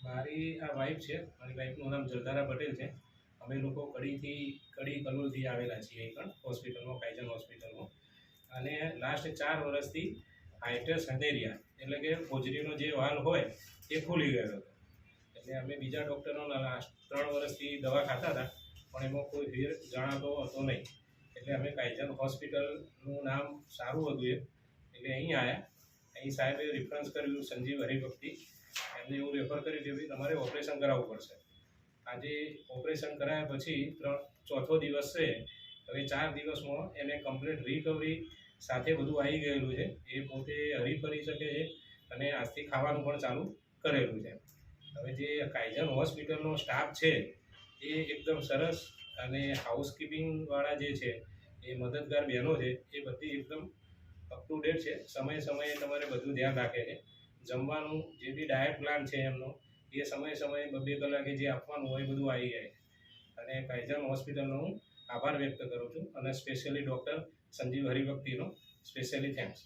મારી આ વાઈફ છે. મારી વાઈફનું નામ જલધારા પટેલ છે. અમે લોકો કડી કલોલથી આવેલા છીએ અહીં હોસ્પિટલમાં, કાયજન હોસ્પિટલમાં. અને લાસ્ટ 4 વર્ષથી હાઇટ્રસ હંધેરિયા એટલે કે હોજરીનો જે વાલ હોય એ ખુલી ગયો હતો. એટલે અમે બીજા ડૉક્ટરનો લાસ્ટ 3 વર્ષથી દવા ખાતા હતા, પણ એમાં કોઈ ફેર જણાતો હતો નહીં. એટલે અમે કાયજન હોસ્પિટલનું નામ સારું હતું એટલે અહીં આવ્યા. અહીં સાહેબે રિફરન્સ કર્યું સંજીવ હરિભક્તિ. એમને એવું રેફર કર્યું કે ભાઈ તમારે ઓપરેશન કરાવવું પડશે. આજે ઓપરેશન કરાયા પછી ચોથો દિવસ છે. હવે 4 દિવસમાં એને કમ્પ્લીટ રિકવરી સાથે બધું આવી ગયેલું છે. એ પોતે હરીફરી શકે છે અને આજથી ખાવાનું પણ ચાલુ કરેલું છે. હવે જે કાયજન હોસ્પિટલનો સ્ટાફ છે એ એકદમ સરસ, અને હાઉસકીપિંગવાળા જે છે એ મદદગાર બહેનો છે એ બધી એકદમ અપ ટુ ડેટ છે. સમયે તમારે બધું ધ્યાન રાખે છે. જમવાનું જે બી ડાયટ પ્લાન છે એમનો એ સમયે 2-2 કલાકે જે આપવાનું હોય એ બધું આવી જાય. અને કાયજન હોસ્પિટલનો હું આભાર વ્યક્ત કરું છું, અને સ્પેશિયલી ડૉક્ટર સંજીવ હરિભક્તિનો સ્પેશિયલી થેન્ક્સ.